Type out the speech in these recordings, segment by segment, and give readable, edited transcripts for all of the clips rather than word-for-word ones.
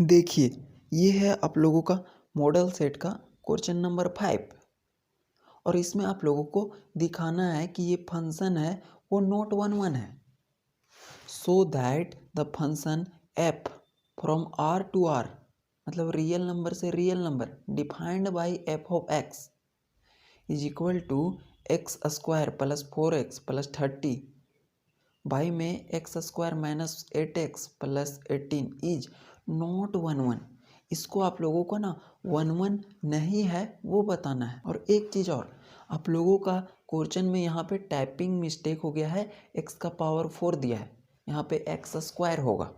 देखिए, ये है आप लोगों का मॉडल सेट का क्वेश्चन नंबर 5 और इसमें आप लोगों को दिखाना है कि ये फंक्शन है वो नॉट 1 है। So that the function f from R to R मतलब रियल नंबर से real number defined by f of x is equal to x square plus 4x plus 30 by में x square minus 8x plus 18 is not 1 इसको आप लोगों को ना 1 नहीं है वो बताना है। और एक चीज़ और, आप लोगों का क्वेश्चन में यहाँ पे टाइपिंग मिस्टेक हो गया है, x का पावर 4 दिया है, यहाँ पे एक्स स्क्वायर होगा।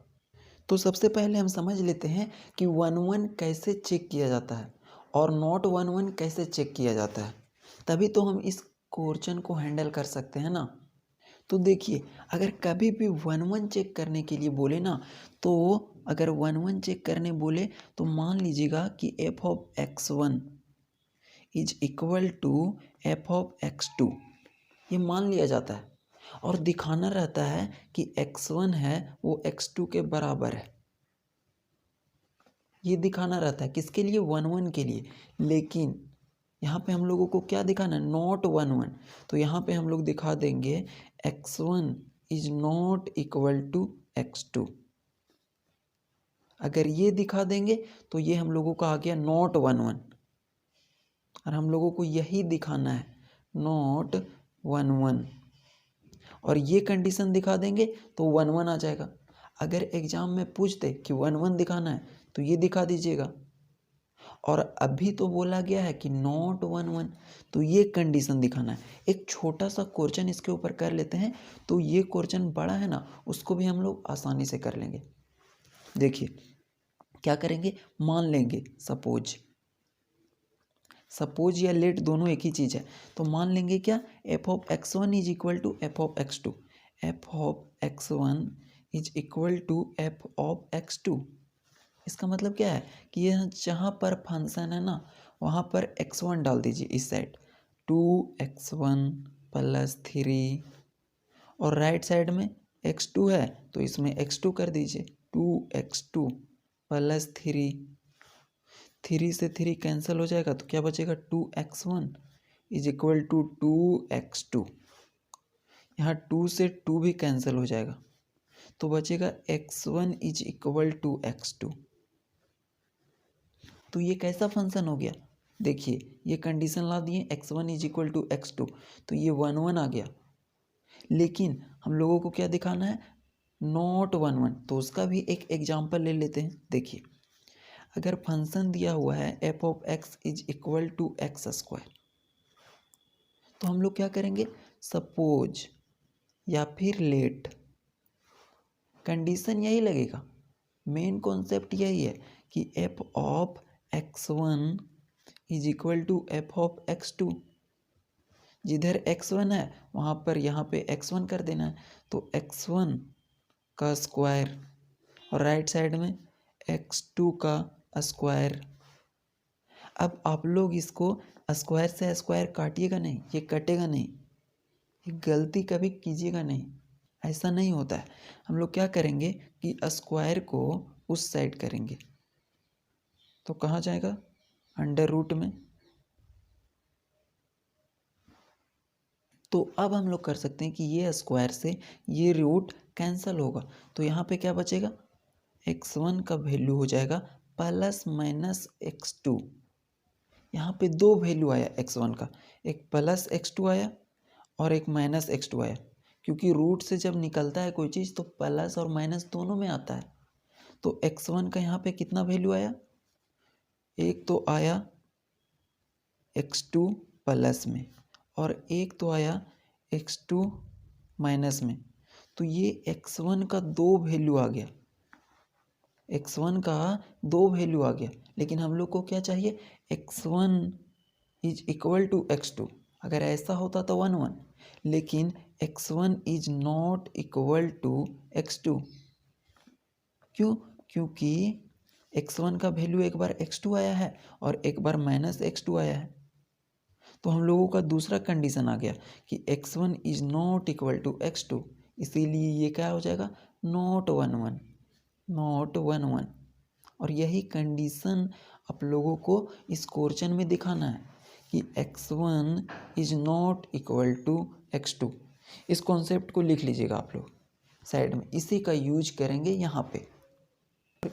तो सबसे पहले हम समझ लेते हैं कि 1 कैसे चेक किया जाता है और नॉट 1 कैसे चेक किया जाता है, तभी तो हम इस क्वेश्चन को हैंडल कर सकते हैं ना। तो देखिए, अगर कभी भी 1 चेक करने के लिए बोले ना, तो अगर 1 चेक करने बोले तो मान लीजिएगा कि f of x1 is equal to f of x2, ये मान लिया जाता है और दिखाना रहता है कि x1 है वो x2 के बराबर है। ये दिखाना रहता है किसके लिए? 1 के लिए। लेकिन यहाँ पे हम लोगों को क्या दिखाना है? नॉट 1 तो यहाँ पे हम लोग दिखा देंगे x1 is not equal to x2। अगर ये दिखा देंगे तो ये हम लोगों का आ गया नॉट 1 और हम लोगों को यही दिखाना है नॉट 1 और ये कंडीशन दिखा देंगे तो 1 आ जाएगा। अगर एग्जाम में पूछते कि 1 दिखाना है तो ये दिखा दीजिएगा। और अभी तो बोला गया है कि नॉट 1 तो ये कंडीशन दिखाना है। एक छोटा सा क्वेश्चन इसके ऊपर कर लेते हैं, तो ये क्वेश्चन बड़ा है ना, उसको भी हम लोग आसानी से कर लेंगे। देखिए क्या करेंगे, मान लेंगे सपोज या लेट दोनों एक ही चीज़ है। तो मान लेंगे क्या, f of x1 is equal to f of x2, f of x1 is equal to f of x2। इसका मतलब क्या है कि ये जहाँ पर फंक्शन है ना वहाँ पर x1 डाल दीजिए इस साइड, 2x1 प्लस 3 और राइट साइड में x2 है तो इसमें x2 कर दीजिए, 2x2 प्लस 3 से 3 कैंसिल हो जाएगा तो क्या बचेगा, 2x1 is equal to 2x2। यहाँ 2 से 2 भी कैंसिल हो जाएगा तो बचेगा x1 is equal to x2। तो ये कैसा फंक्शन हो गया? देखिए ये कंडीशन ला दिए x1 is equal to x2 तो ये 1 आ गया। लेकिन हम लोगों को क्या दिखाना है, नॉट 1 तो उसका भी एक एग्जांपल ले लेते हैं। देखिए अगर फंक्शन दिया हुआ है f of x is equal to x square, तो हम लोग क्या करेंगे, सपोज या फिर लेट, कंडीशन यही लगेगा। मेन कॉन्सेप्ट यही है कि f of x1 is equal to f of x2। जिधर x1 है वहाँ पर यहाँ पे x1 कर देना है तो x1 का स्क्वायर और राइट साइड में x2 का स्क्वायर। अब आप लोग इसको स्क्वायर से स्क्वायर काटिएगा नहीं, ये कटेगा नहीं, ये गलती कभी कीजिएगा नहीं, ऐसा नहीं होता है। हम लोग क्या करेंगे कि स्क्वायर को उस साइड करेंगे तो कहाँ जाएगा, अंडर रूट में। तो अब हम लोग कर सकते हैं कि ये स्क्वायर से ये रूट कैंसिल होगा तो यहाँ पे क्या बचेगा, x1 का वैल्यू हो जाएगा प्लस माइनस x2। यहाँ पे दो वैल्यू आया x1 का, एक प्लस x2 आया और एक माइनस x2 आया, क्योंकि रूट से जब निकलता है कोई चीज़ तो प्लस और माइनस दोनों में आता है। तो x1 का यहाँ पे कितना वैल्यू आया, एक तो आया x2 प्लस में और एक तो आया x2 माइनस में। तो ये x1 का दो वैल्यू आ गया, x1 का दो वैल्यू आ गया। लेकिन हम लोग को क्या चाहिए, x1 is equal to x2। अगर ऐसा होता तो 1 लेकिन x1 is not equal to x2। क्यों? क्योंकि x1 का वैल्यू एक बार x2 आया है और एक बार माइनस x2 आया है। तो हम लोगों का दूसरा कंडीशन आ गया कि x1 is not equal to x2, इसीलिए ये क्या हो जाएगा, नॉट 1 1। और यही कंडीशन आप लोगों को इस क्वेश्चन में दिखाना है कि x1 is not equal to x2। इस कॉन्सेप्ट को लिख लीजिएगा आप लोग साइड में, इसी का यूज करेंगे यहाँ पे।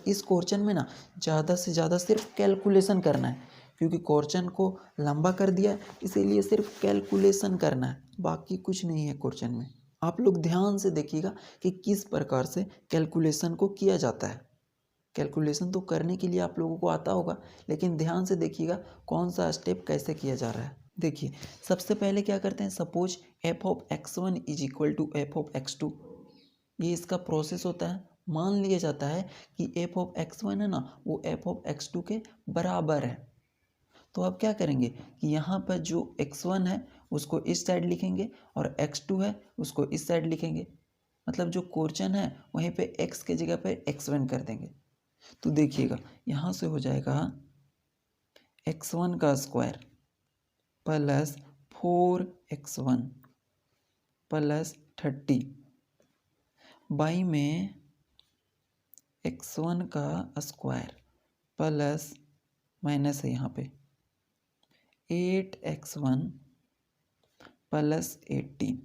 इस क्वेश्चन में ना ज़्यादा से ज़्यादा सिर्फ कैलकुलेशन करना है, क्योंकि क्वेश्चन को लंबा कर दिया इसीलिए सिर्फ कैलकुलेशन करना है, बाकी कुछ नहीं है क्वेश्चन में। आप लोग ध्यान से देखिएगा कि किस प्रकार से कैलकुलेशन को किया जाता है। कैलकुलेशन तो करने के लिए आप लोगों को आता होगा, लेकिन ध्यान से देखिएगा कौन सा स्टेप कैसे किया जा रहा है। देखिए सबसे पहले क्या करते हैं, suppose f of x1 is equal to f of x2, ये इसका प्रोसेस होता है। मान लिया जाता है कि एफ ऑफ x1 है ना वो एफ ऑफ x2 के बराबर है। तो अब क्या करेंगे कि यहाँ पर जो x1 है उसको इस साइड लिखेंगे और x2 है उसको इस साइड लिखेंगे, मतलब जो क्वेश्चन है वहीं पे x के जगह पे x1 कर देंगे। तो देखिएगा यहाँ से हो जाएगा x1 का square plus 4x1 plus 30 by में x1 का स्क्वायर प्लस माइनस है यहाँ पे 8x1 प्लस 18।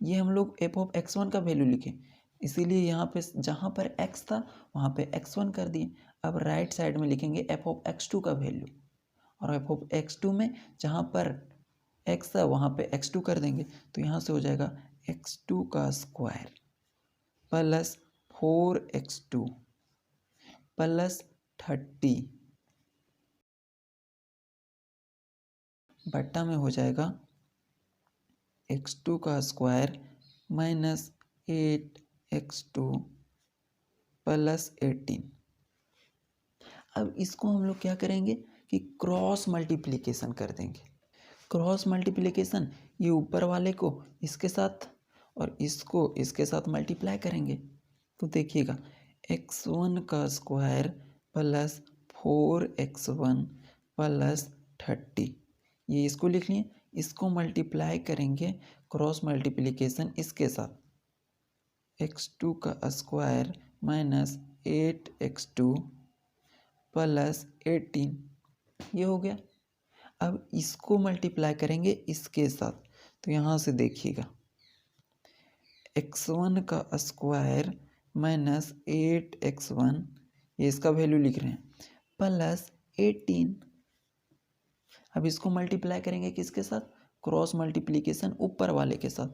ये हम लोग एफ ऑफ x1 का वैल्यू लिखें, इसीलिए यहाँ पे जहाँ पर x था वहाँ पे x1 कर दिए। अब राइट साइड में लिखेंगे एफ ऑफ x2 का वैल्यू, और एफ ऑफ x2 में जहाँ पर x था वहाँ पे x2 कर देंगे। तो यहाँ से हो जाएगा x2 का स्क्वायर प्लस 4x2 प्लस 30 बट्टा में हो जाएगा x2 का स्क्वायर माइनस 8x2 प्लस 18। अब इसको हम लोग क्या करेंगे कि क्रॉस मल्टीप्लिकेशन कर देंगे। क्रॉस मल्टीप्लिकेशन, ये ऊपर वाले को इसके साथ और इसको इसके साथ मल्टीप्लाई करेंगे। तो देखिएगा x1 का स्क्वायर प्लस 4x1 प्लस 30, ये इसको लिख लिए। इसको मल्टीप्लाई करेंगे क्रॉस मल्टीप्लिकेशन इसके साथ, x2 का स्क्वायर माइनस 8x2 प्लस 18, ये हो गया। अब इसको मल्टीप्लाई करेंगे इसके साथ, तो यहाँ से देखिएगा x1 का स्क्वायर माइनस 8x1, ये इसका वैल्यू लिख रहे हैं, प्लस 18। अब इसको मल्टीप्लाई करेंगे किसके साथ, क्रॉस मल्टीप्लिकेशन ऊपर वाले के साथ।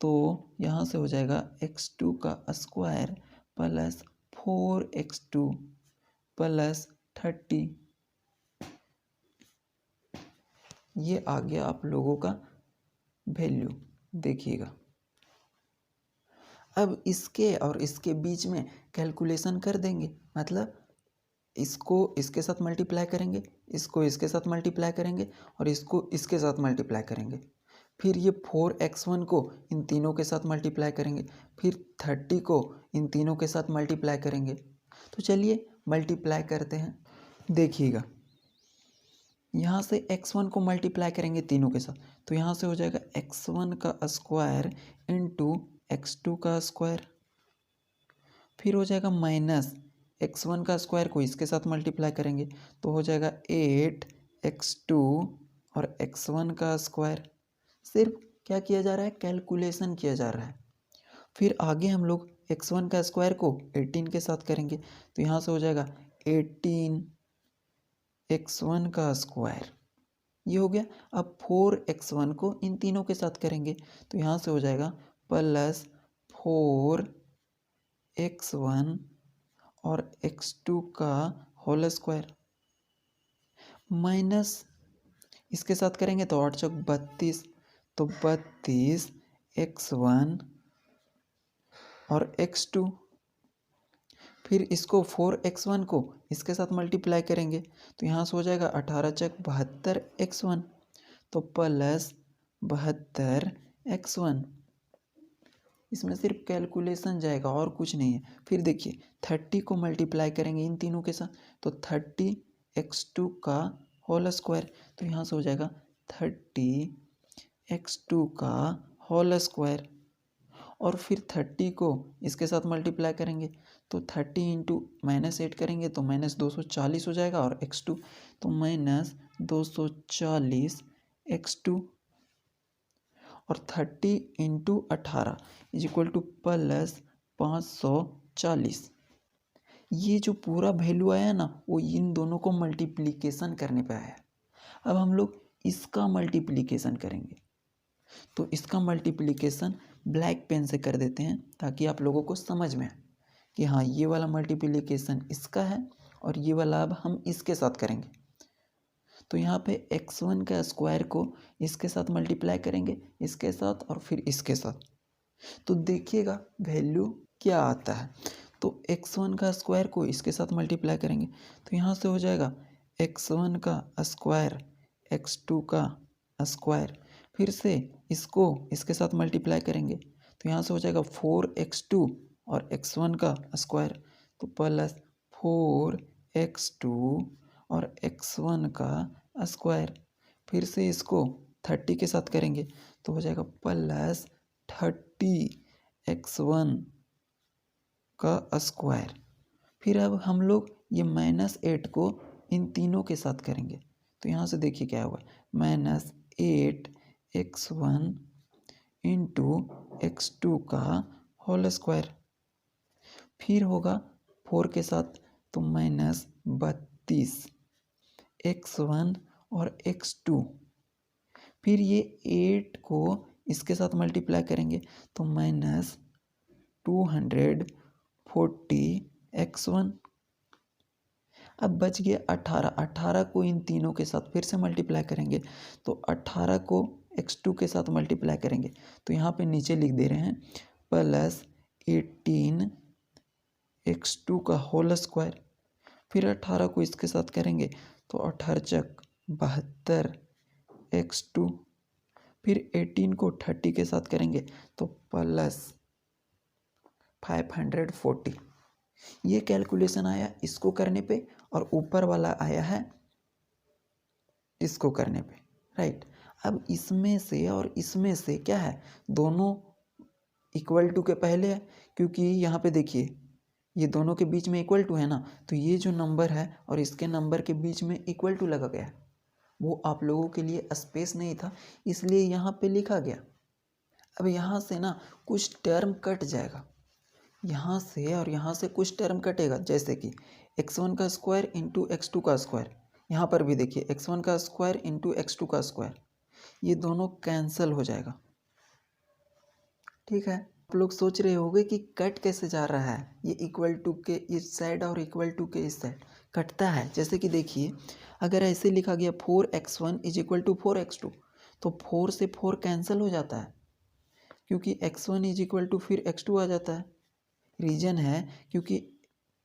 तो यहाँ से हो जाएगा x2 का स्क्वायर प्लस 4x2 प्लस 30, ये आ गया आप लोगों का वैल्यू। देखिएगा अब इसके और इसके बीच में कैलकुलेशन कर देंगे, मतलब इसको इसके साथ मल्टीप्लाई करेंगे, इसको इसके साथ मल्टीप्लाई करेंगे और इसको इसके साथ मल्टीप्लाई करेंगे। फिर ये 4x1 को इन तीनों के साथ मल्टीप्लाई करेंगे, फिर 30 को इन तीनों के साथ मल्टीप्लाई करेंगे। तो चलिए मल्टीप्लाई करते हैं। देखिएगा यहाँ से x1 को मल्टीप्लाई करेंगे तीनों के साथ, तो यहाँ से हो जाएगा x1 का स्क्वायर इंटू x2 का स्क्वायर, फिर हो जाएगा माइनस x1 का स्क्वायर को इसके साथ मल्टीप्लाई करेंगे तो हो जाएगा 8x2 और x1 का स्क्वायर। सिर्फ क्या किया जा रहा है, कैलकुलेशन किया जा रहा है। फिर आगे हम लोग x1 का स्क्वायर को 18 के साथ करेंगे, तो यहाँ से हो जाएगा 18x1 का स्क्वायर, ये हो गया। अब 4x1 को इन तीनों के साथ करेंगे, तो यहाँ से हो जाएगा प्लस 4x1 और x2 का होल स्क्वायर, माइनस इसके साथ करेंगे तो 8 चौक 32, तो 32x1 और x2। फिर इसको 4x1 को इसके साथ मल्टीप्लाई करेंगे, तो यहाँ से हो जाएगा 18 चौक 72x1, तो प्लस 72x1। इसमें सिर्फ कैलकुलेशन जाएगा और कुछ नहीं है। फिर देखिए 30 को मल्टीप्लाई करेंगे इन तीनों के साथ, तो 30x2 का होल स्क्वायर, तो यहाँ से हो जाएगा 30x2 का होल स्क्वायर। और फिर 30 को इसके साथ मल्टीप्लाई करेंगे, तो 30 इंटू -8 करेंगे तो -240 हो जाएगा, और x2 तो -240 x2, और 30 इंटू 18 इज इक्वल टू +540। ये जो पूरा वैल्यू आया ना वो इन दोनों को मल्टीप्लिकेशन करने पे आया। अब हम लोग इसका मल्टीप्लिकेशन करेंगे, तो इसका मल्टीप्लिकेशन ब्लैक पेन से कर देते हैं ताकि आप लोगों को समझ में आए कि हाँ ये वाला मल्टीप्लिकेशन इसका है और ये वाला अब हम इसके साथ करेंगे। तो यहाँ पे x1 का स्क्वायर को इसके साथ मल्टीप्लाई करेंगे, इसके साथ और फिर इसके साथ, तो देखिएगा वैल्यू क्या आता है। तो x1 का स्क्वायर को इसके साथ मल्टीप्लाई करेंगे तो यहाँ से हो जाएगा x1 का स्क्वायर x2 का स्क्वायर, फिर से इसको इसके साथ मल्टीप्लाई करेंगे तो यहाँ से हो जाएगा 4x2 और x1 का स्क्वायर, तो प्लस 4x2 और x1 का स्क्वायर, फिर से इसको 30 के साथ करेंगे तो हो जाएगा +30x1 का स्क्वायर। फिर अब हम लोग ये -8 को इन तीनों के साथ करेंगे तो यहाँ से देखिए क्या होगा, -8x1 इंटू x2 का होल स्क्वायर, फिर होगा 4 के साथ तो -32x1 और x2, फिर ये 8 को इसके साथ मल्टीप्लाई करेंगे तो -240x1। अब बच गया 18 को इन तीनों के साथ फिर से मल्टीप्लाई करेंगे तो 18 को x2 के साथ मल्टीप्लाई करेंगे तो यहाँ पे नीचे लिख दे रहे हैं +18x2 का होल स्क्वायर, फिर 18 को इसके साथ करेंगे तो 18 72x2, फिर 18 को 30 के साथ करेंगे तो +540। ये कैलकुलेशन आया इसको करने पे और ऊपर वाला आया है इसको करने पे, राइट। अब इसमें से और इसमें से क्या है, दोनों इक्वल टू के पहले है, क्योंकि यहाँ पे देखिए ये दोनों के बीच में इक्वल टू है ना, तो ये जो नंबर है और इसके नंबर के बीच में इक्वल टू लगा गया है, वो आप लोगों के लिए स्पेस नहीं था इसलिए यहाँ पे लिखा गया। अब यहाँ से ना कुछ टर्म कट जाएगा, यहाँ से और यहाँ से कुछ टर्म कटेगा, जैसे कि x1 का स्क्वायर इंटू x2 का स्क्वायर, यहाँ पर भी देखिए x1 का स्क्वायर इंटू x2 का स्क्वायर, ये दोनों कैंसिल हो जाएगा। ठीक है, आप लोग सोच रहे होंगे कि कट कैसे जा रहा है, ये इक्वल टू के इस साइड और इक्वल टू के इस साइड कटता है। जैसे कि देखिए अगर ऐसे लिखा गया 4x1 is equal to 4x2 तो 4 से 4 कैंसिल हो जाता है, क्योंकि x1 इज इक्वल टू फिर x2 आ जाता है। रीज़न है क्योंकि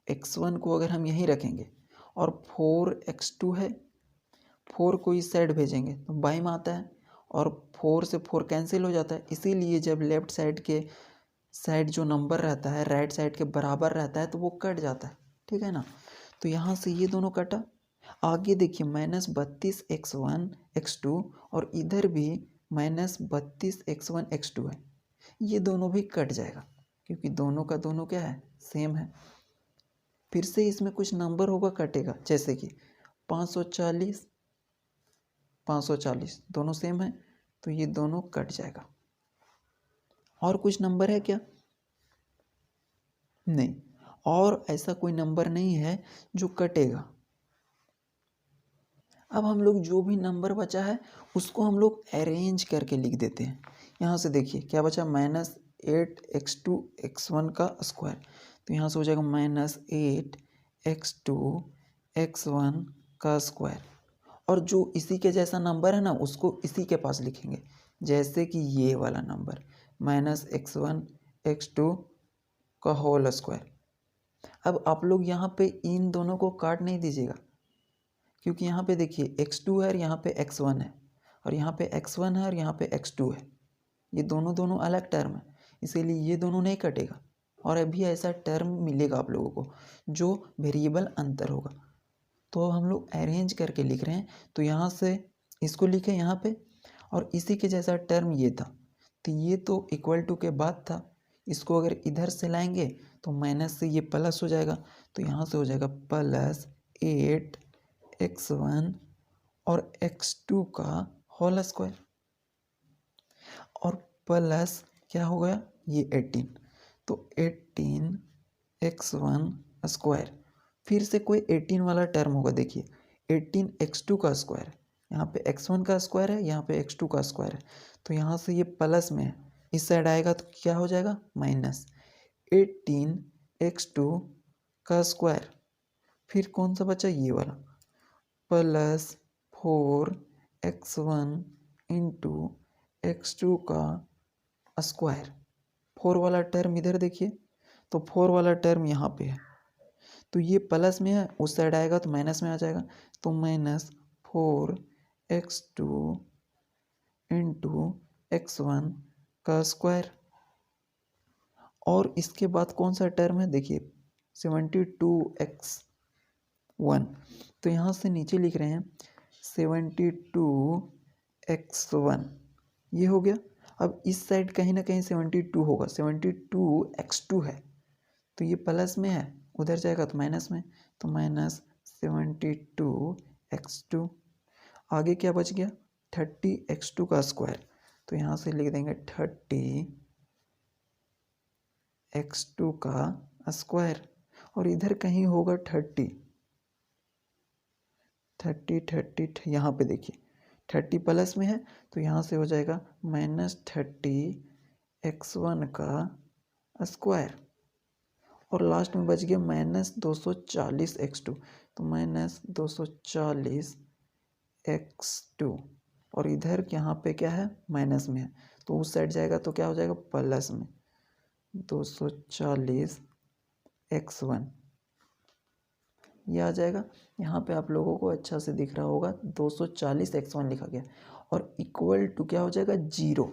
x1 को अगर हम यहीं रखेंगे और 4x2 है, 4 को इस साइड भेजेंगे तो बाई में आता है और 4 से 4 कैंसिल हो जाता है। इसीलिए जब लेफ्ट साइड के साइड जो नंबर रहता है राइट साइड के बराबर रहता है तो वो कट जाता है, ठीक है ना। तो यहाँ से ये दोनों कटा। आगे देखिए -32x1 x2 और इधर भी -32x1 x2 है, ये दोनों भी कट जाएगा क्योंकि दोनों का दोनों क्या है, सेम है। फिर से इसमें कुछ नंबर होगा कटेगा, जैसे कि 540 540 दोनों सेम है तो ये दोनों कट जाएगा। और कुछ नंबर है क्या? नहीं, और ऐसा कोई नंबर नहीं है जो कटेगा। अब हम लोग जो भी नंबर बचा है उसको हम लोग अरेंज करके लिख देते हैं। यहाँ से देखिए क्या बचा, -8x2 x1 का स्क्वायर, तो यहाँ से हो जाएगा -8x2 x1 का स्क्वायर, और जो इसी के जैसा नंबर है ना उसको इसी के पास लिखेंगे, जैसे कि ये वाला नंबर -x1 x2 का होल स्क्वायर। अब आप लोग यहाँ पे इन दोनों को काट नहीं दीजिएगा, क्योंकि यहाँ पे देखिए x2 है और यहाँ पे x1 है, और यहाँ पे x1 है और यहाँ पे x2 है, ये दोनों अलग टर्म है, इसीलिए ये दोनों नहीं कटेगा। और अभी ऐसा टर्म मिलेगा आप लोगों को जो वेरिएबल अंतर होगा। तो अब हम लोग अरेंज करके लिख रहे हैं, तो यहाँ से इसको लिखे यहाँ पे, और इसी के जैसा टर्म ये था, तो ये तो इक्वल टू के बाद था, इसको अगर इधर से लाएंगे तो माइनस से ये प्लस हो जाएगा, तो यहाँ से हो जाएगा प्लस 8x1 और x2 का होल स्क्वायर, और प्लस क्या हो गया ये 18, तो 18x1 स्क्वायर, फिर से कोई 18 वाला टर्म होगा। देखिए 18x2 का स्क्वायर, यहाँ पे x1 का स्क्वायर है, यहाँ पे x2 का स्क्वायर है, तो यहाँ से ये प्लस में है, इस साइड आएगा तो क्या हो जाएगा माइनस 18x2 का स्क्वायर, फिर कौन सा बचा ये वाला प्लस 4x1 इंटू x2 का स्क्वायर। 4 वाला टर्म इधर देखिए, तो 4 वाला टर्म यहाँ पे है, तो ये प्लस में है, उस साइड आएगा तो माइनस में आ जाएगा, तो माइनस 4x2 इंटू x1 का स्क्वायर। और इसके बाद कौन सा टर्म है देखिए 72x1, तो यहाँ से नीचे लिख रहे हैं 72x1, ये हो गया। अब इस साइड कहीं ना कहीं 72 होगा, 72x2 है, तो ये प्लस में है, उधर जाएगा तो माइनस में, तो माइनस 72x2। आगे क्या बच गया 30x2 का स्क्वायर, तो यहाँ से लिख देंगे 30x2 का स्क्वायर, और इधर कहीं होगा 30 यहाँ पे देखिए 30 प्लस में है, तो यहाँ से हो जाएगा माइनस 30x1 का स्क्वायर, और लास्ट में बच गया माइनस 240x2, तो माइनस 240x2, और इधर यहाँ पे क्या है माइनस में है, तो उस साइड जाएगा तो क्या हो जाएगा प्लस में 240x1, ये आ जाएगा। यहाँ पे आप लोगों को अच्छा से दिख रहा होगा 240x1 लिखा गया, और इक्वल टू क्या हो जाएगा 0,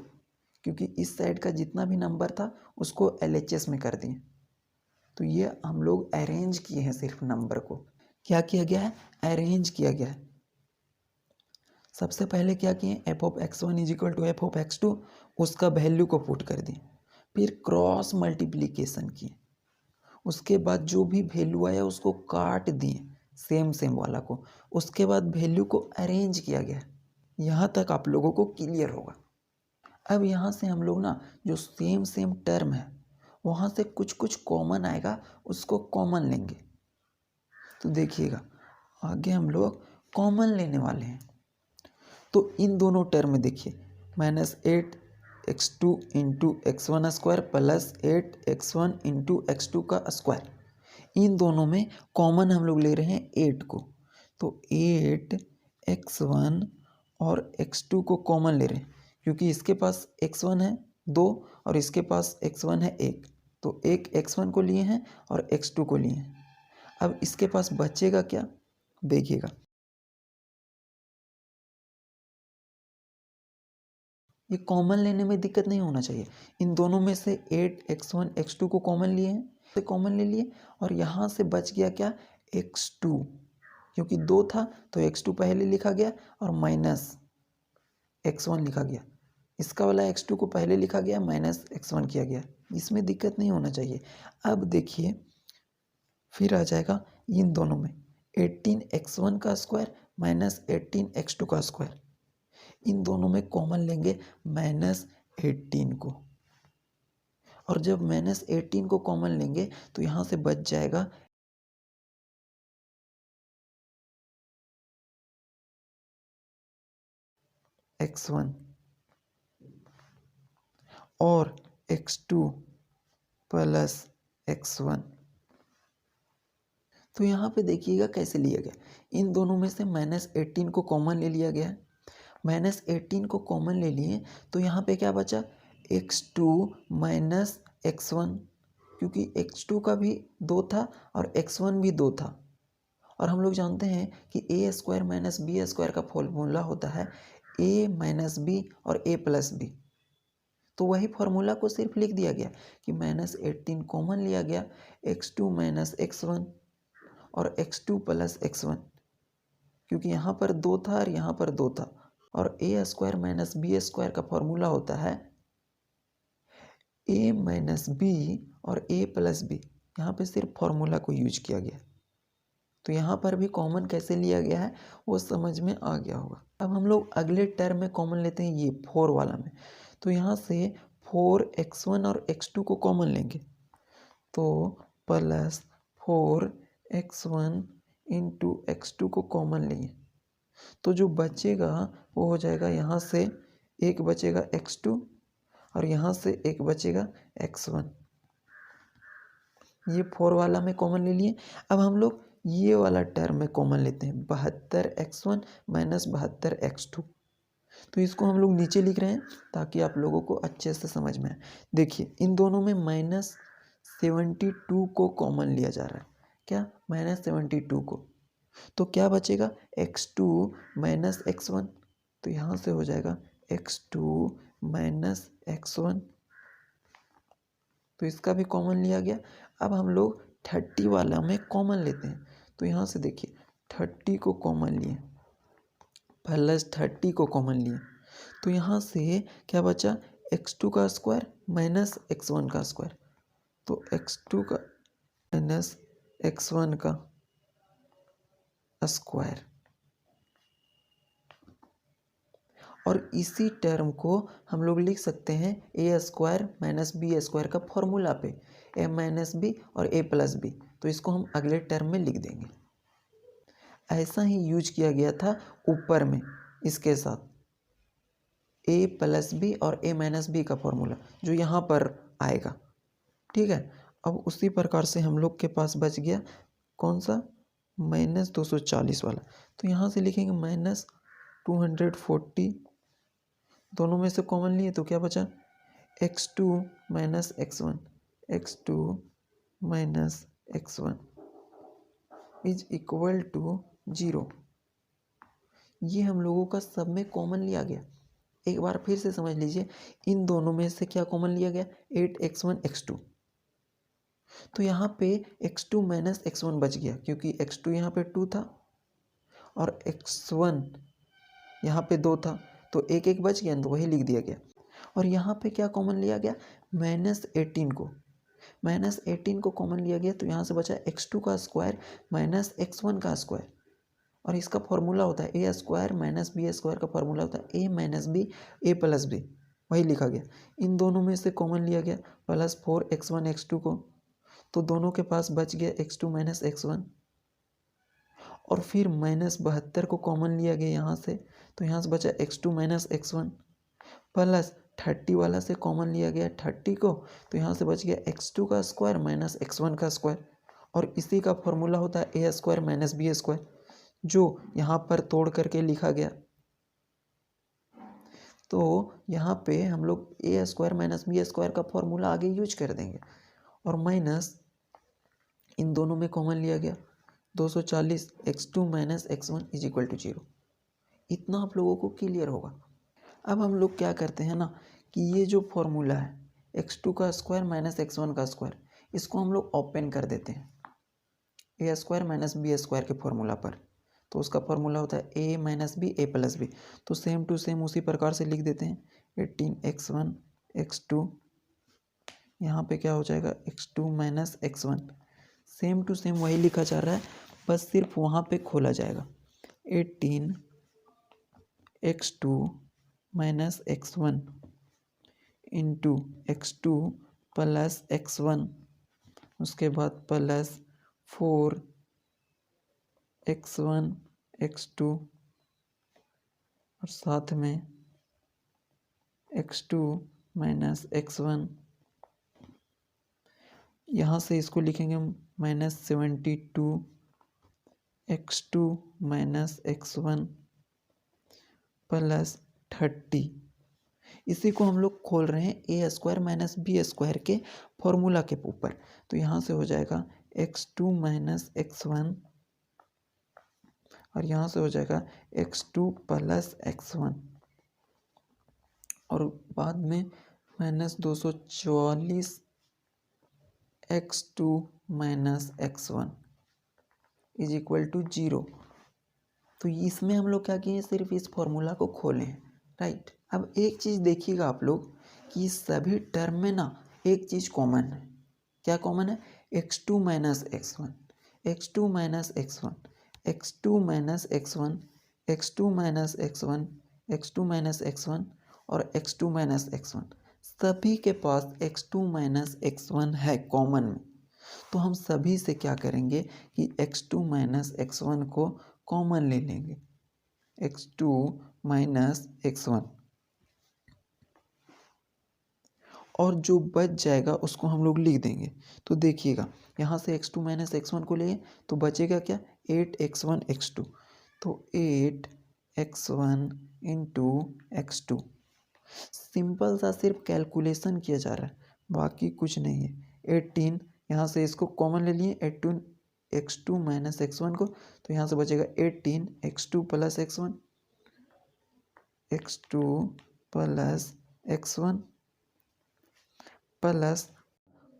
क्योंकि इस साइड का जितना भी नंबर था उसको LHS में कर दिए, तो ये हम लोग अरेंज किए हैं, सिर्फ नंबर को क्या किया गया है अरेंज किया गया है। सबसे पहले क्या किए f(x1) is equal to f(x2), उसका वैल्यू को पुट कर दिए, फिर क्रॉस मल्टीप्लिकेशन किए, उसके बाद जो भी वैल्यू आया उसको काट दिए सेम वाला को, उसके बाद वैल्यू को अरेंज किया गया। यहाँ तक आप लोगों को क्लियर होगा। अब यहाँ से हम लोग ना जो सेम टर्म है वहाँ से कुछ कॉमन आएगा, उसको कॉमन लेंगे। तो देखिएगा आगे हम लोग कॉमन लेने वाले हैं, तो इन दोनों टर्म में देखिए -8x2 into x1 square plus 8x1 into x2 का स्क्वायर, इन दोनों में कॉमन हम लोग ले रहे हैं 8 को, तो 8x1 और x2 को कॉमन ले रहे हैं, क्योंकि इसके पास x1 है 2 और इसके पास x1 है 1, तो एक x1 को लिए हैं और x2 को लिए हैं। अब इसके पास बचेगा क्या देखिएगा, ये कॉमन लेने में दिक्कत नहीं होना चाहिए। इन दोनों में से 8x1 x2 को कॉमन लिए हैं, तो कॉमन ले लिए, और यहाँ से बच गया क्या x2, क्योंकि 2 था तो x2 पहले लिखा गया और माइनस x1 लिखा गया, इसका वाला x2 को पहले लिखा गया माइनस x1 किया गया, इसमें दिक्कत नहीं होना चाहिए। अब देखिए फिर आ जाएगा इन दोनों में 18x1 का स्क्वायर माइनस 18x2 का स्क्वायर, इन दोनों में कॉमन लेंगे -18 को, और जब -18 को कॉमन लेंगे तो यहाँ से बच जाएगा x1 और x2 प्लस x1। तो यहाँ पे देखिएगा कैसे लिया गया, इन दोनों में से -18 को कॉमन ले लिया गया है, -18 को कॉमन ले लिए, तो यहाँ पे क्या बचा x2 माइनस x1, क्योंकि x2 का भी 2 था और x1 भी 2 था, और हम लोग जानते हैं कि a square minus b square का फॉर्मूला होता है a माइनस बी और a प्लस बी, तो वही फॉर्मूला को सिर्फ लिख दिया गया कि -18 कॉमन लिया गया, x2 माइनस x1 और x2 प्लस x1, क्योंकि यहाँ पर 2 था और यहाँ पर 2 था, और a square minus b square का फॉर्मूला होता है a माइनस बी और a प्लस बी, यहाँ पे सिर्फ फॉर्मूला को यूज किया गया। तो यहाँ पर भी कॉमन कैसे लिया गया है वो समझ में आ गया होगा। अब हम लोग अगले टर्म में कॉमन लेते हैं, ये 4 वाला में। तो यहाँ से 4x1 और x2 को कॉमन लेंगे, तो प्लस 4x1 इंटू x2 को कॉमन लेंगे, तो जो बचेगा वो हो जाएगा, यहाँ से एक बचेगा x2 और यहाँ से एक बचेगा x1। ये 4 वाला में कॉमन ले लिए। अब हम लोग ये वाला टर्म में कॉमन लेते हैं, 72x1 माइनस 72x2। तो इसको हम लोग नीचे लिख रहे हैं ताकि आप लोगों को अच्छे से समझ में आए। देखिए इन दोनों में -72 को कॉमन लिया जा रहा है। क्या? -72 को। तो क्या बचेगा? x2 minus x1। तो यहाँ से हो जाएगा x2 माइनस x1। तो इसका भी कॉमन लिया गया। अब हम लोग 30 वाला में कॉमन लेते हैं। तो यहाँ से देखिए 30 को कॉमन लिए, प्लस 30 को कॉमन लिए, तो यहाँ से क्या बचा? x2 का स्क्वायर माइनस x1 का स्क्वायर। तो x2 का माइनस x1 का स्क्वायर। और इसी टर्म को हम लोग लिख सकते हैं ए स्क्वायर माइनस बी स्क्वायर का फॉर्मूला पे, ए माइनस बी और ए प्लस बी। तो इसको हम अगले टर्म में लिख देंगे। ऐसा ही यूज किया गया था ऊपर में इसके साथ, ए प्लस बी और ए माइनस बी का फॉर्मूला जो यहाँ पर आएगा। ठीक है, अब उसी प्रकार से हम लोग के पास बच गया कौन सा? -240 वाला। तो यहाँ से लिखेंगे -240, दोनों में से कॉमन लिए तो क्या बचा? x2 minus x1, x2 minus x1 is equal to 0। ये हम लोगों का सब में कॉमन लिया गया। एक बार फिर से समझ लीजिए, इन दोनों में से क्या कॉमन लिया गया? 8x1 x2। तो यहाँ पे x2 माइनस x1 बच गया, क्योंकि x2 यहाँ पे 2 था और x1 यहाँ पे 2 था, तो एक एक बच गया, तो वही लिख दिया गया। और यहाँ पे क्या कॉमन लिया गया? -18 को, -18 को कॉमन लिया गया, तो यहाँ से बचा x2 का स्क्वायर माइनस x1 का स्क्वायर। और इसका फॉर्मूला होता है ए स्क्वायर माइनस बी स्क्वायर का फॉर्मूला होता है ए माइनस बी ए प्लस बी, वही लिखा गया। इन दोनों में से कॉमन लिया गया प्लस 4x1 x2 को, तो दोनों के पास बच गया x2 माइनस x1। और फिर -72 को कॉमन लिया गया यहाँ से, तो यहाँ से बचा x2 माइनस x1 प्लस 30 वाला से कॉमन लिया गया 30 को, तो यहाँ से बच गया x2 का स्क्वायर माइनस x1 का स्क्वायर। और इसी का फॉर्मूला होता है ए स्क्वायर माइनस बी स्क्वायर, जो यहाँ पर तोड़ करके लिखा गया। तो यहाँ पे हम लोग ए स्क्वायर माइनस बी स्क्वायर का फॉर्मूला आगे यूज कर देंगे, और माइनस इन दोनों में कॉमन लिया गया 240, x2 minus x1 is equal to 0। इतना आप लोगों को क्लियर होगा। अब हम लोग क्या करते हैं ना, कि ये जो फॉर्मूला है x2 का स्क्वायर माइनस x1 का स्क्वायर, इसको हम लोग ओपन कर देते हैं ए स्क्वायर माइनस बी स्क्वायर के फॉर्मूला पर। तो उसका फॉर्मूला होता है ए माइनस बी ए प्लस बी। तो सेम टू सेम उसी प्रकार से लिख देते हैं 18x1 x2, यहाँ पे क्या हो जाएगा x2 minus x1। Same to same वही लिखा जा रहा है, बस सिर्फ वहाँ पे खोला जाएगा 18x2 minus x1 into x2 plus x1, उसके बाद प्लस 4x1 x2 और साथ में x2 माइनस x1। यहाँ से इसको लिखेंगे -72 x2 माइनस x1 प्लस 30। इसी को हम लोग खोल रहे हैं ए स्क्वायर माइनस बी स्क्वायर के फॉर्मूला के ऊपर। तो यहाँ से हो जाएगा x2 माइनस x1 और यहाँ से हो जाएगा x2 प्लस x1, और बाद में -244 x2 minus x1 is equal to 0। तो इसमें हम लोग क्या किए, सिर्फ इस फॉर्मूला को खोले हैं, राइट। अब एक चीज़ देखिएगा आप लोग कि सभी टर्म में ना एक चीज़ कॉमन है। क्या कॉमन है? x2 minus x1, x2 minus x1, x2 minus x1, x2 minus x1, x2 minus x1 और x2 माइनस x1, सभी के पास x2 माइनस x1 है कॉमन में। तो हम सभी से क्या करेंगे कि x2 माइनस x1 को कॉमन ले लेंगे, x2 माइनस x1, और जो बच जाएगा उसको हम लोग लिख देंगे। तो देखिएगा यहाँ से x2 माइनस x1 को लिए तो बचेगा क्या, 8x1 x2, तो 8x1 इंटू x2। सिंपल सा सिर्फ कैलकुलेशन किया जा रहा है, बाकी कुछ नहीं है। 18 यहाँ से इसको कॉमन ले लिए, 18 x2 माइनस x1 को, तो यहाँ से बचेगा 18 x2 plus x1, x2 plus x1 plus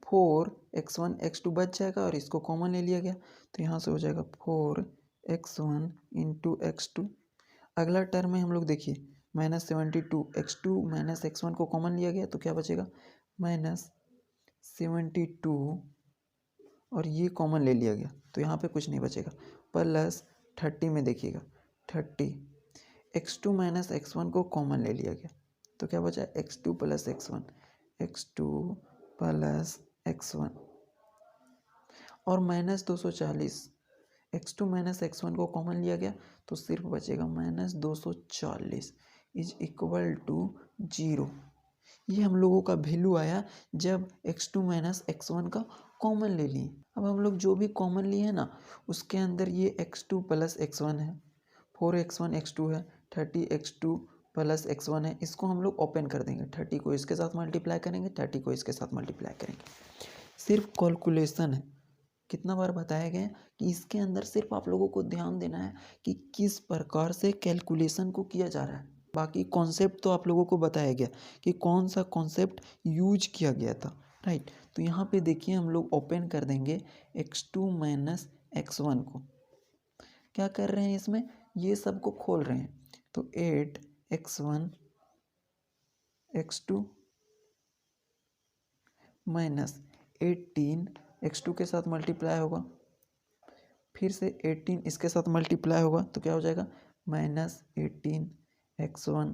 4x1 x2 बच जाएगा और इसको कॉमन ले लिया गया, तो यहाँ से हो जाएगा 4x1 इंटू x2। अगला टर्म में हम लोग देखिए -72, x2 माइनस x1 को कॉमन लिया गया तो क्या बचेगा, -72, और ये कॉमन ले लिया गया तो यहाँ पे कुछ नहीं बचेगा, प्लस 30 में देखिएगा 30, x2 माइनस x1 को कॉमन ले लिया गया तो क्या बचा, x2 plus x1, x2 plus x1, और -240, x2 माइनस x1 को कॉमन लिया गया तो सिर्फ बचेगा -240 इज इक्वल टू 0। ये हम लोगों का वैल्यू आया जब x2 माइनस x1 का कॉमन ले लिए। अब हम लोग जो भी कॉमन लिए हैं ना उसके अंदर ये x2 प्लस x1 है, 4x1 x2 है, 30x2 प्लस x1 है, इसको हम लोग ओपन कर देंगे, 30 को इसके साथ मल्टीप्लाई करेंगे, 30 को इसके साथ मल्टीप्लाई करेंगे। सिर्फ कैलकुलेशन है, कितना बार बताया गया कि इसके अंदर सिर्फ आप लोगों को ध्यान देना है कि किस प्रकार से कैलकुलेशन को किया जा रहा है। बाकी कॉन्सेप्ट तो आप लोगों को बताया गया कि कौन सा कॉन्सेप्ट यूज किया गया था, राइट। तो यहाँ पे देखिए हम लोग ओपन कर देंगे x2 माइनस x1 को, क्या कर रहे हैं इसमें, ये सब को खोल रहे हैं, तो 8x1 x2 माइनस 18 x2 के साथ मल्टीप्लाई होगा, फिर से 18 इसके साथ मल्टीप्लाई होगा तो क्या हो जाएगा, -18 x1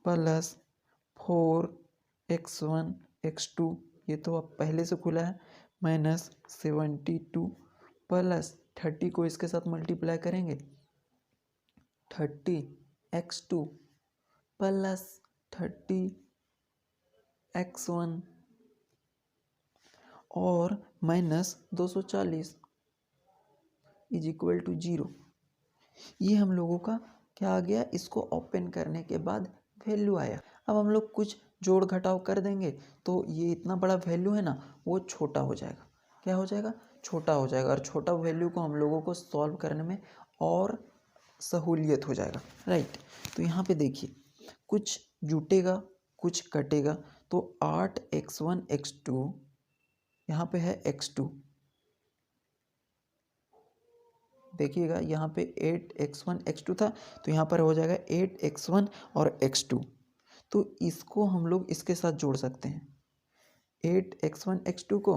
प्लस 4x1 x2, ये तो अब पहले से खुला है, -72 प्लस 30 को इसके साथ मल्टीप्लाई करेंगे, 30x2 प्लस 30x1 और -240 इज इक्वल टू 0। ये हम लोगों का क्या आ गया, इसको ओपन करने के बाद वैल्यू आया। अब हम लोग कुछ जोड़ घटाव कर देंगे तो ये इतना बड़ा वैल्यू है ना वो छोटा हो जाएगा, क्या हो जाएगा, छोटा हो जाएगा, और छोटा वैल्यू को हम लोगों को सॉल्व करने में और सहूलियत हो जाएगा, राइट। तो यहाँ पे देखिए कुछ जुटेगा कुछ कटेगा, तो 8x1 x2, यहाँ पे है x2, देखिएगा यहाँ पे 8x1 x2 था तो यहाँ पर हो जाएगा 8x1 और x2, तो इसको हम लोग इसके साथ जोड़ सकते हैं, 8x1 x2 को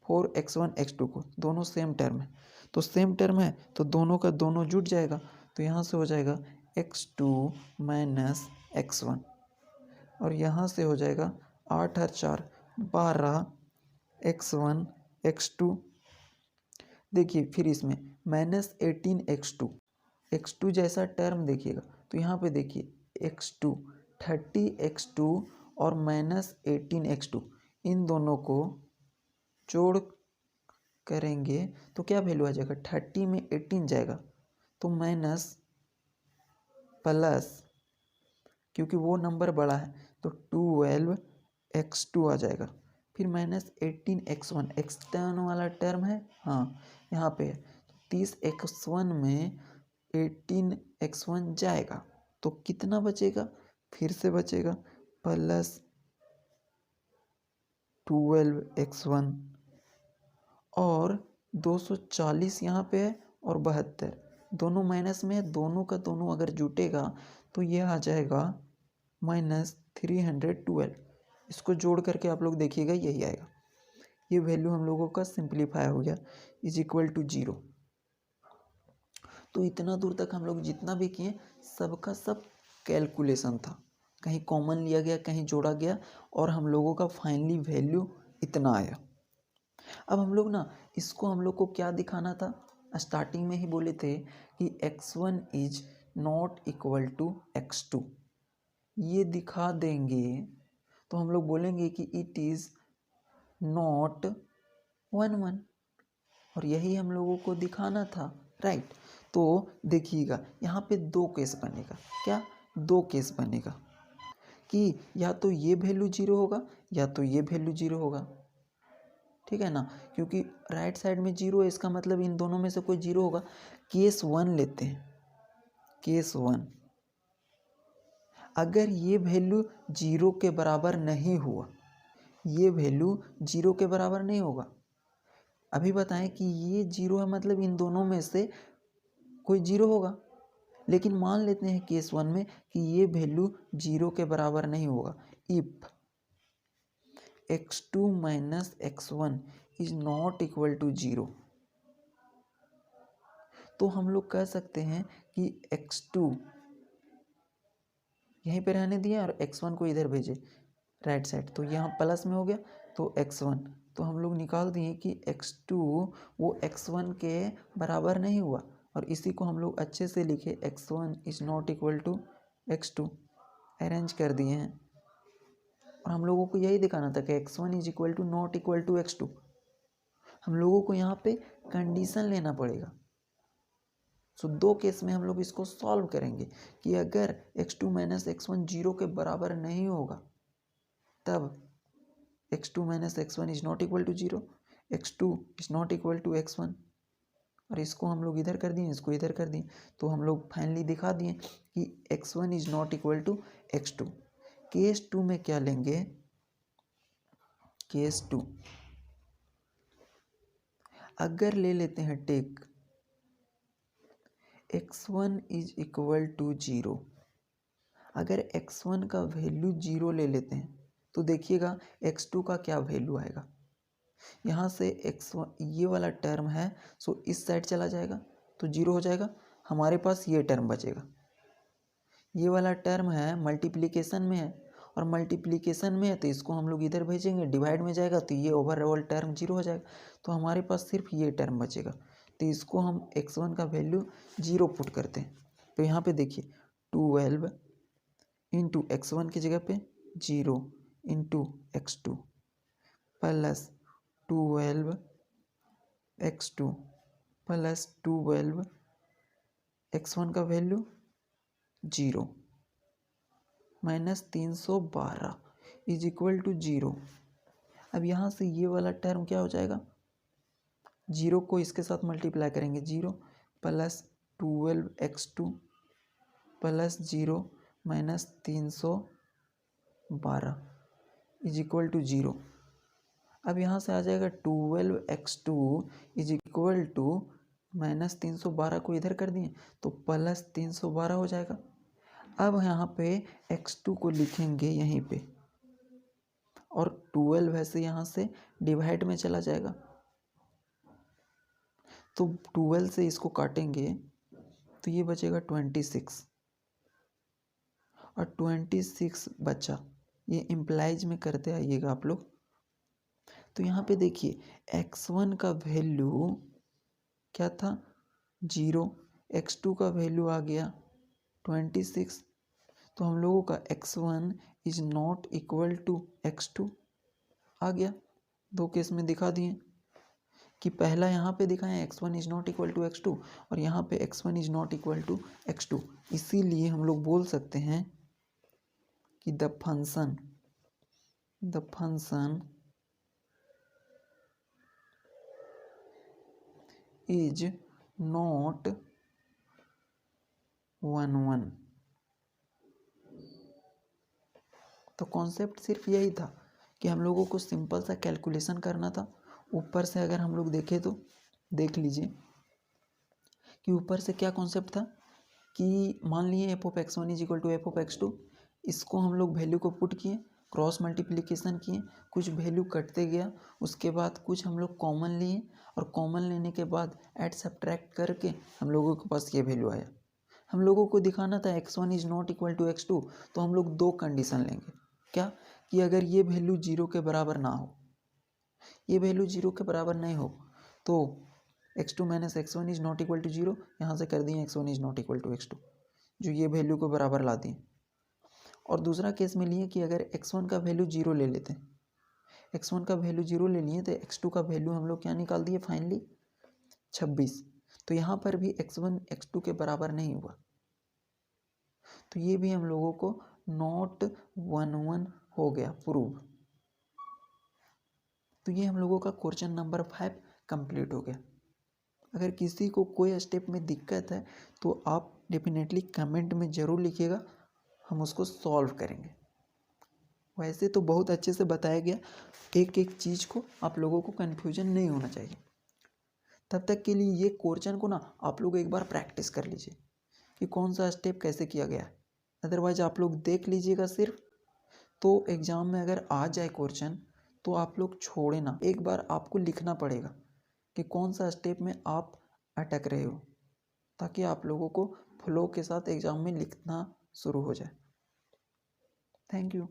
4x1 x2 को, दोनों सेम टर्म है, तो सेम टर्म है तो दोनों का दोनों जुट जाएगा, तो यहाँ से हो जाएगा x2 माइनस x1, और यहाँ से हो जाएगा 8 और 4 12 x1 x2। देखिए फिर इसमें -18 x2 जैसा टर्म देखिएगा, तो यहाँ पे देखिए x2 30x2 और -18 x2, इन दोनों को जोड़ करेंगे तो क्या वैल्यू आ जाएगा, 30 में 18 जाएगा तो माइनस प्लस, क्योंकि वो नंबर बड़ा है तो 12x2 आ जाएगा, फिर -18 x1 एक्सटर्न वाला टर्म है, हाँ यहाँ पे है, 30x1 में 18 x1 जाएगा तो कितना बचेगा, फिर से बचेगा प्लस 12x1, और 240 यहाँ पे है और 72 दोनों माइनस में है, दोनों का दोनों अगर जुटेगा तो ये आ जाएगा -312, इसको जोड़ करके आप लोग देखिएगा यही आएगा। ये वैल्यू हम लोगों का सिंप्लीफाई हो गया इज इक्वल टू 0। तो इतना दूर तक हम लोग जितना भी किए सबका सब कैलकुलेशन था, कहीं कॉमन लिया गया, कहीं जोड़ा गया, और हम लोगों का फाइनली वैल्यू इतना आया। अब हम लोग ना इसको हम लोग को क्या दिखाना था, स्टार्टिंग में ही बोले थे कि x1 is not equal to x2, ये दिखा देंगे तो हम लोग बोलेंगे कि इट इज नॉट 1 1, और यही हम लोगों को दिखाना था, राइट। तो देखिएगा यहाँ पे दो केस बनेगा, क्या दो केस बनेगा कि या तो ये वैल्यू 0 होगा या तो ये वैल्यू 0 होगा, ठीक है ना, क्योंकि राइट साइड में 0 है, इसका मतलब इन दोनों में से कोई 0 होगा। केस 1 लेते हैं, केस 1, अगर ये वैल्यू 0 के बराबर नहीं हुआ, ये वैल्यू 0 के बराबर नहीं होगा, अभी बताएं कि ये 0 है मतलब इन दोनों में से कोई 0 होगा, लेकिन मान लेते हैं केस 1 में कि ये वैल्यू 0 के बराबर नहीं होगा। If x2 minus x1 is not equal to 0, तो हम लोग कह सकते हैं कि x2 यहीं पे रहने दिए और x1 को इधर भेजे राइट साइड, तो यहाँ प्लस में हो गया, तो x1, तो हम लोग निकाल दिए कि x2 वो x1 के बराबर नहीं हुआ, और इसी को हम लोग अच्छे से लिखे x1 is not equal to x2, arrange कर दिए हैं। और हम लोगों को यही दिखाना था कि x1 is equal to not equal to x2। हम लोगों को यहाँ पे कंडीशन लेना पड़ेगा। सो दो केस में हम लोग इसको सॉल्व करेंगे कि अगर x2 माइनस x1 0 के बराबर नहीं होगा तब x2 minus x1 is not equal to 0, x2 is not equal to x1, और इसको हम लोग इधर कर दिए, इसको इधर कर दिए, तो हम लोग फाइनली दिखा दिए कि x1 is not equal to x2। Case 2 में क्या लेंगे, केस 2 अगर ले लेते हैं take x1 is equal to 0, अगर x1 का वैल्यू 0 ले लेते हैं तो देखिएगा x2 का क्या वैल्यू आएगा। यहाँ से x1 ये वाला टर्म है, सो इस साइड चला जाएगा तो 0 हो जाएगा, हमारे पास ये टर्म बचेगा। ये वाला टर्म है मल्टीप्लिकेशन में है, और मल्टीप्लिकेशन में है तो इसको हम लोग इधर भेजेंगे, डिवाइड में जाएगा तो ये ओवरऑल टर्म 0 हो जाएगा, तो हमारे पास सिर्फ ये टर्म बचेगा। तो इसको हम x1 का वैल्यू 0 पुट करते हैं, तो यहाँ पे देखिए 12 इंटू x1 की जगह पे 0 into x2 plus 12 x2 plus 12 x1 का value 0 minus 312 is equal to 0। अब यहाँ से ये वाला टर्म क्या हो जाएगा, 0 को इसके साथ मल्टीप्लाई करेंगे, 0 plus 12x2 plus 0 minus 312 is equal to 0। अब यहाँ से आ जाएगा 12x2 is equal to minus 312 को इधर कर दिए तो प्लस 312 हो जाएगा। अब यहाँ पे x2 को लिखेंगे यहीं पे, और 12 वैसे यहाँ से डिवाइड में चला जाएगा, तो 12 से इसको काटेंगे तो ये बचेगा 26, और 26 बचा, ये इम्प्लाइज में करते आइएगा आप लोग। तो यहाँ पे देखिए x1 का वैल्यू क्या था 0, x2 का वैल्यू आ गया 26, तो हम लोगों का x1 is not equal to x2 आ गया। दो केस में दिखा दिए कि पहला यहाँ पे दिखाएं x1 is not equal to x2, और यहाँ पे x1 is not equal to x2, इसीलिए हम लोग बोल सकते हैं कि द फंक्शन इज नॉट 1 1। तो कॉन्सेप्ट सिर्फ यही था कि हम लोगों को सिंपल सा कैलकुलेशन करना था। ऊपर से अगर हम लोग देखें तो देख लीजिए कि ऊपर से क्या कॉन्सेप्ट था कि मान लिए f of x1 is equal to f of x2, इसको हम लोग वैल्यू को पुट किए क्रॉस मल्टीप्लिकेशन किए, कुछ वैल्यू कटते गया, उसके बाद कुछ हम लोग कॉमन लिए और कॉमन लेने के बाद ऐड सब्ट्रैक्ट करके हम लोगों के पास ये वैल्यू आया। हम लोगों को दिखाना था x1 is not equal to x2, तो हम लोग दो कंडीशन लेंगे। क्या कि अगर ये वैल्यू जीरो के बराबर ना हो, ये वैल्यू जीरो के बराबर नहीं हो, तो x2 minus x1 is not equal to zero, यहाँ से कर दिए x1 is not equal to x2, जो ये वैल्यू को बराबर ला दिए। और दूसरा केस में लिए कि अगर x1 का वैल्यू जीरो ले लेते हैं, x1 का वैल्यू जीरो ले लिए तो x2 का वैल्यू हम लोग क्या निकाल दिए फाइनली 26। तो यहाँ पर भी x1 x2 के बराबर नहीं हुआ, तो ये भी हम लोगों को नॉट 1 हो गया प्रूव। तो ये हम लोगों का क्वेश्चन नंबर 5 कंप्लीट हो गया। अगर किसी को कोई स्टेप में दिक्कत है तो आप डेफिनेटली कमेंट में ज़रूर लिखिएगा, हम उसको सॉल्व करेंगे। वैसे तो बहुत अच्छे से बताया गया, एक एक चीज़ को आप लोगों को कन्फ्यूजन नहीं होना चाहिए। तब तक के लिए ये क्वेश्चन को ना आप लोग एक बार प्रैक्टिस कर लीजिए कि कौन सा स्टेप कैसे किया गया है। अदरवाइज आप लोग देख लीजिएगा सिर्फ, तो एग्ज़ाम में अगर आ जाए क्वेश्चन तो आप लोग छोड़े ना, एक बार आपको लिखना पड़ेगा कि कौन सा स्टेप में आप अटक रहे हो, ताकि आप लोगों को फ्लो के साथ एग्ज़ाम में लिखना शुरू हो जाए। Thank you.